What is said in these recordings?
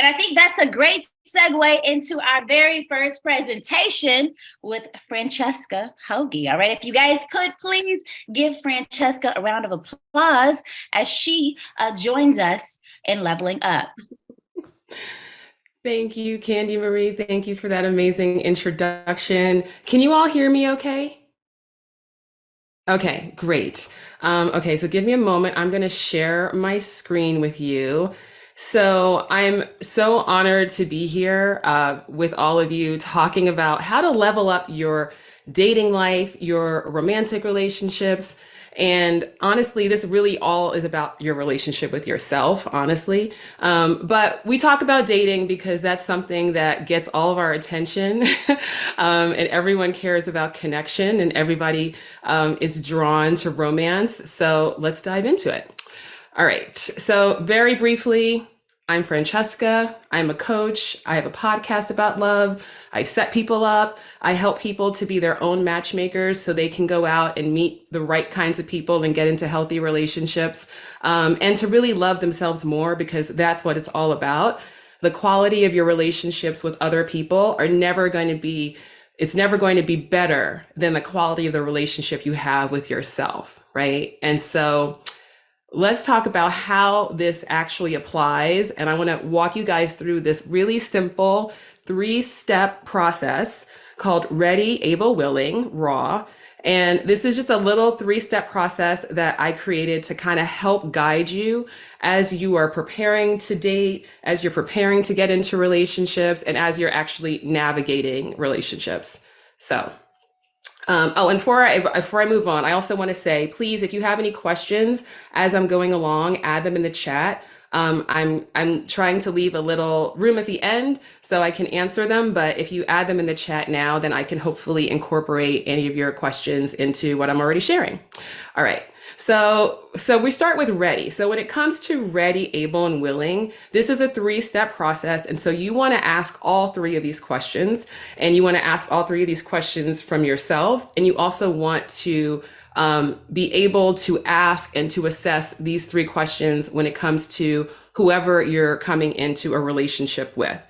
And I think that's a great segue into our very first presentation with Francesca Hogi. All right, if you guys could please give Francesca a round of applause as she joins us in Leveling Up. Thank you, Candy Marie. Thank you for that amazing introduction. Can you all hear me okay? Okay, great. Okay, so give me a moment. I'm going to share my screen with you. So I'm so honored to be here with all of you talking about how to level up your dating life, your romantic relationships. And honestly, this really all is about your relationship with yourself, honestly. But we talk about dating because that's something that gets all of our attention. And everyone cares about connection and everybody is drawn to romance. So let's dive into it. All right. So, very briefly, I'm Francesca. I'm a coach. I have a podcast about love. I set people up. I help people to be their own matchmakers so they can go out and meet the right kinds of people and get into healthy relationships and to really love themselves more because that's what it's all about. The quality of your relationships with other people are never going to be, it's never going to be better than the quality of the relationship you have with yourself, right? And so, let's talk about how this actually applies. And I want to walk you guys through this really simple 3-step process called Ready, Able, Willing, Raw. And this is just a little 3-step process that I created to kind of help guide you as you are preparing to date, as you're preparing to get into relationships, and as you're actually navigating relationships. So, and before I move on, I also want to say, please, if you have any questions as I'm going along, add them in the chat. I'm trying to leave a little room at the end so I can answer them. But if you add them in the chat now, then I can hopefully incorporate any of your questions into what I'm already sharing. All right. So we start with ready. So when it comes to ready, able, and willing, this is a 3-step process. And so you want to ask all 3 of these questions, and you want to ask all 3 of these questions from yourself. And you also want to be able to ask and to assess these 3 questions when it comes to whoever you're coming into a relationship with.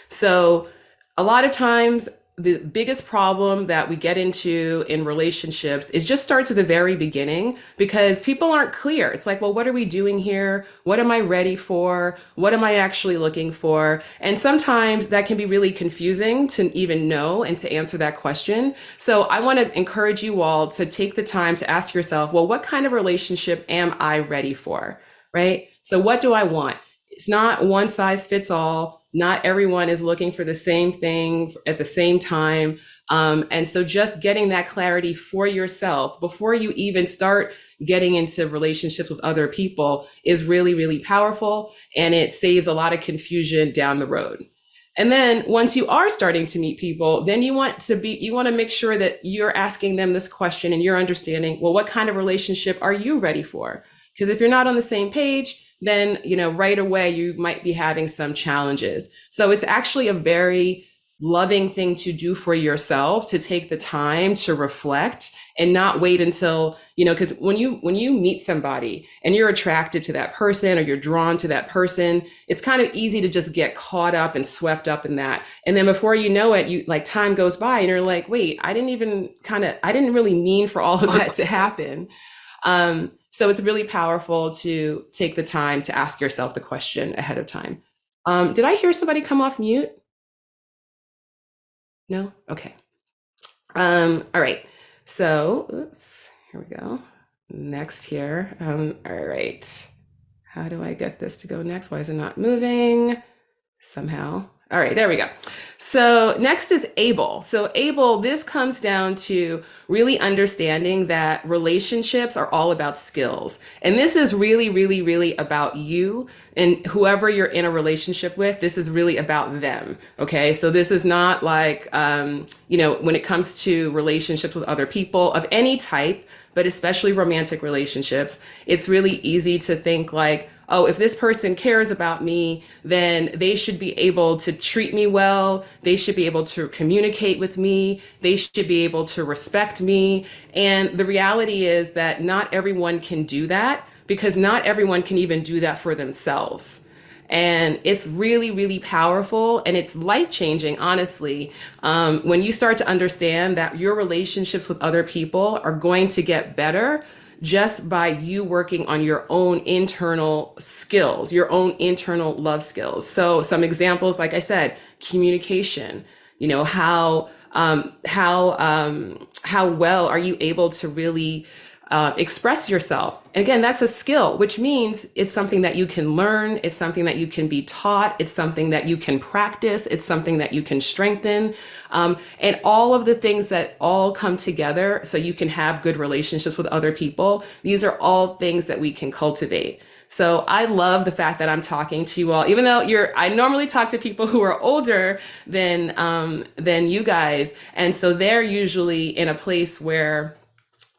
So a lot of times, the biggest problem that we get into in relationships is just starts at the very beginning because people aren't clear. It's like, well, what are we doing here? What am I ready for? What am I actually looking for? And sometimes that can be really confusing to even know and to answer that question. So I want to encourage you all to take the time to ask yourself, well, what kind of relationship am I ready for? Right? So what do I want? It's not one size fits all. Not everyone is looking for the same thing at the same time. And so just getting that clarity for yourself before you even start getting into relationships with other people is really, really powerful. And it saves a lot of confusion down the road. And then once you are starting to meet people, then you want to make sure that you're asking them this question and you're understanding, well, what kind of relationship are you ready for? Because if you're not on the same page, then, right away, you might be having some challenges. So it's actually a very loving thing to do for yourself to take the time to reflect and not wait until, because when you meet somebody and you're attracted to that person or you're drawn to that person, it's kind of easy to just get caught up and swept up in that. And then before you know it, time goes by and you're like, wait, I didn't really mean for all of that to happen. So it's really powerful to take the time to ask yourself the question ahead of time. Did I hear somebody come off mute? No? Okay. All right. So, oops, here we go. Next here. All right. How do I get this to go next? Why is it not moving? Somehow. All right, there we go. So next is able. So able, this comes down to really understanding that relationships are all about skills. And this is really, really, really about you and whoever you're in a relationship with. This is really about them. Okay. So this is not like, when it comes to relationships with other people of any type, but especially romantic relationships, it's really easy to think like, oh, if this person cares about me, then they should be able to treat me well. They should be able to communicate with me. They should be able to respect me. And the reality is that not everyone can do that because not everyone can even do that for themselves. And it's really, really powerful and it's life changing, honestly. When you start to understand that your relationships with other people are going to get better just by you working on your own internal skills, your own internal love skills. So, some examples, like I said, communication, how well are you able to really express yourself. And again, that's a skill, which means it's something that you can learn. It's something that you can be taught. It's something that you can practice. It's something that you can strengthen. And all of the things that all come together so you can have good relationships with other people. These are all things that we can cultivate. So I love the fact that I'm talking to you all, even though I normally talk to people who are older than you guys. And so they're usually in a place where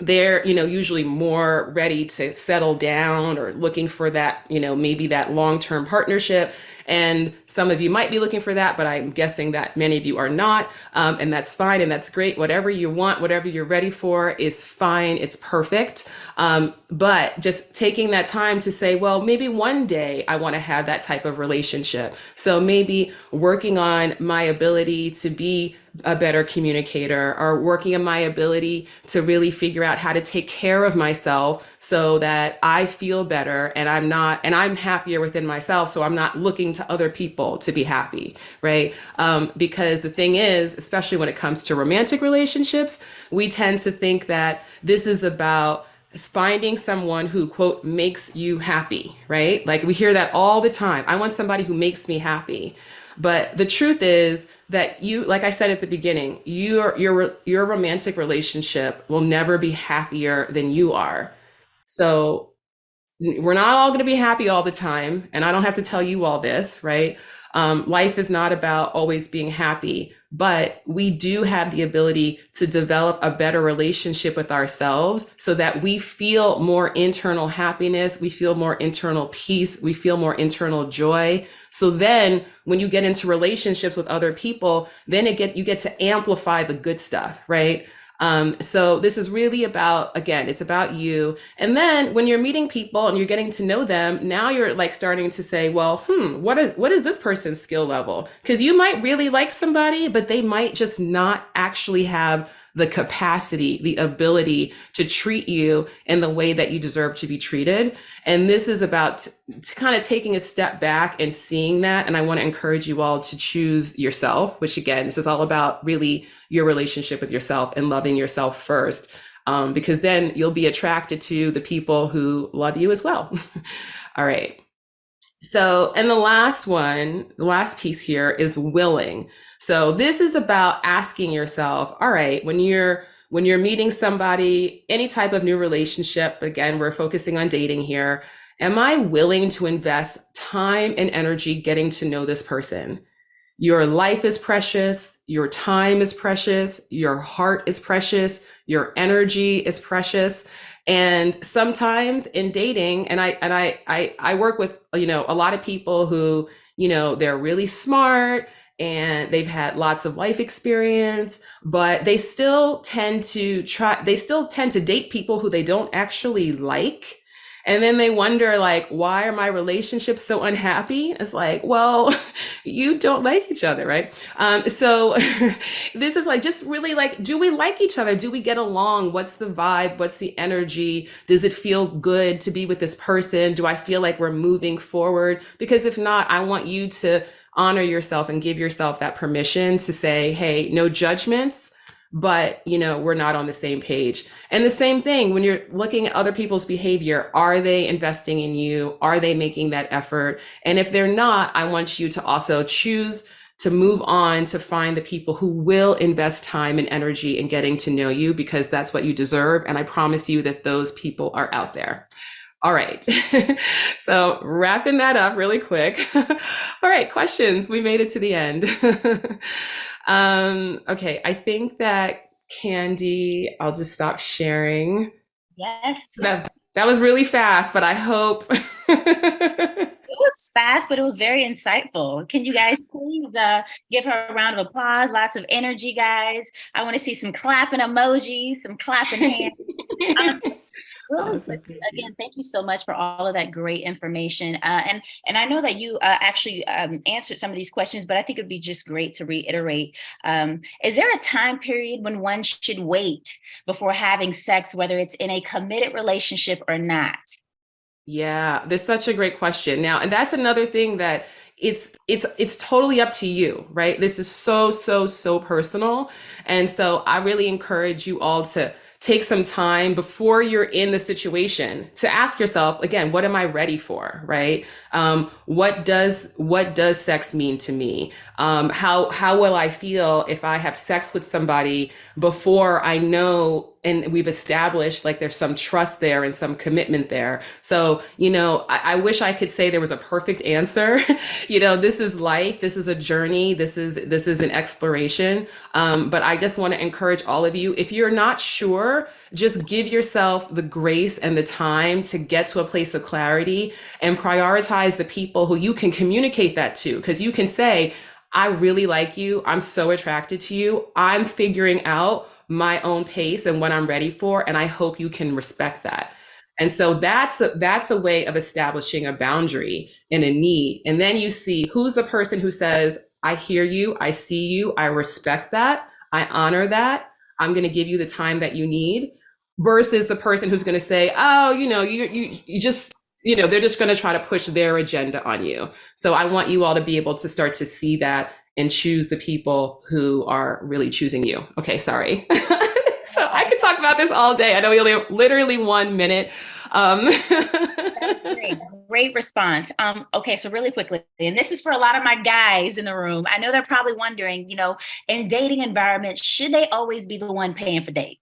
they're usually more ready to settle down or looking for that maybe that long-term partnership, and some of you might be looking for that, but I'm guessing that many of you are not, and that's fine and that's great. Whatever you want, whatever you're ready for is fine. It's perfect. But just taking that time to say, well, maybe one day I want to have that type of relationship. So maybe working on my ability to be a better communicator, or working on my ability to really figure out how to take care of myself so that I feel better and I'm happier within myself. So I'm not looking to other people to be happy, right? Because the thing is, especially when it comes to romantic relationships, we tend to think that this is about finding someone who, quote, makes you happy, right? Like we hear that all the time. I want somebody who makes me happy. But the truth is that you, like I said at the beginning, your romantic relationship will never be happier than you are. So we're not all going to be happy all the time. And I don't have to tell you all this, right? Life is not about always being happy, but we do have the ability to develop a better relationship with ourselves so that we feel more internal happiness, we feel more internal peace, we feel more internal joy. So then when you get into relationships with other people, then you get to amplify the good stuff, right? So this is really about, again, it's about you. And then when you're meeting people and you're getting to know them, now you're like starting to say, well, what is this person's skill level? Because you might really like somebody, but they might just not actually have the capacity, the ability to treat you in the way that you deserve to be treated. And this is about kind of taking a step back and seeing that. And I want to encourage you all to choose yourself, which again, this is all about really your relationship with yourself and loving yourself first, because then you'll be attracted to the people who love you as well. All right. So, and the last piece here is willing. So this is about asking yourself, all right, when you're meeting somebody, any type of new relationship, again, we're focusing on dating here. Am I willing to invest time and energy getting to know this person? Your life is precious, your time is precious, your heart is precious, your energy is precious. And sometimes in dating, and I work with, a lot of people who, they're really smart and they've had lots of life experience, but they still tend to date people who they don't actually like. And then they wonder, like, why are my relationships so unhappy? It's like, well, you don't like each other, right? So this is like, just really like, do we like each other? Do we get along? What's the vibe? What's the energy? Does it feel good to be with this person? Do I feel like we're moving forward? Because if not, I want you to honor yourself and give yourself that permission to say, hey, no judgments, but we're not on the same page. And the same thing when you're looking at other people's behavior, are they investing in you? Are they making that effort? And if they're not, I want you to also choose to move on to find the people who will invest time and energy in getting to know you, because that's what you deserve. And I promise you that those people are out there. All right. So wrapping that up really quick. All right, questions. We made it to the end. Okay, I think that Candy, I'll just stop sharing. Yes. That was really fast, but I hope. It was fast, but it was very insightful. Can you guys please give her a round of applause? Lots of energy, guys. I want to see some clapping emojis, some clapping hands. Really Awesome. quickly, Thank you. again, thank you so much for all of that great information. And I know that you actually answered some of these questions, but I think it'd be just great to reiterate. Is there a time period when one should wait before having sex, whether it's in a committed relationship or not? Yeah, that's such a great question. Now, and that's another thing that it's totally up to you, right? This is so personal. And so I really encourage you all to take some time before you're in the situation to ask yourself again, what am I ready for, right? What does sex mean to me? How will I feel if I have sex with somebody before I know and we've established like there's some trust there and some commitment there. So, I wish I could say there was a perfect answer. This is life. This is a journey. This is an exploration. But I just want to encourage all of you, if you're not sure, just give yourself the grace and the time to get to a place of clarity and prioritize the people who you can communicate that to. Because you can say, I really like you. I'm so attracted to you. I'm figuring out my own pace and what I'm ready for. And I hope you can respect that. And so that's a way of establishing a boundary and a need. And then you see who's the person who says, I hear you, I see you, I respect that, I honor that, I'm going to give you the time that you need, versus the person who's going to say, oh, you just, they're just going to try to push their agenda on you. So I want you all to be able to start to see that and choose the people who are really choosing you. Okay, sorry. So I could talk about this all day. I know we only have literally 1 minute. That's great. Great response. Okay, so really quickly, and this is for a lot of my guys in the room. I know they're probably wondering, in dating environments, should they always be the one paying for dates?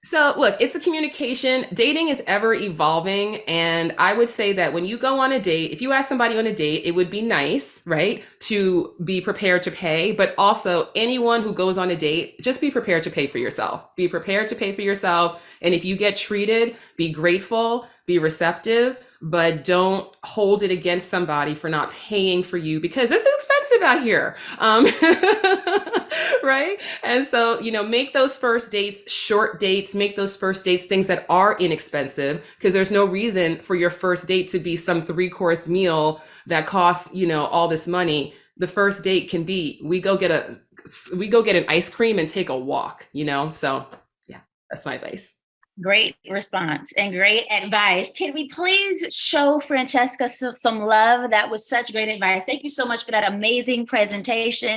So, look, it's a communication. Dating is ever evolving. And I would say that when you go on a date, if you ask somebody on a date, it would be nice, right, to be prepared to pay. But also, anyone who goes on a date, just be prepared to pay for yourself. Be prepared to pay for yourself. And if you get treated, be grateful, be receptive, but don't hold it against somebody for not paying for you because this is expensive out here. Right? And so, make those first dates short dates, make those first dates things that are inexpensive because there's no reason for your first date to be some 3-course meal that costs, all this money. The first date can be we go get an ice cream and take a walk, So, yeah, that's my advice. Great response and great advice. Can we please show Francesca some love? That was such great advice. Thank you so much for that amazing presentation.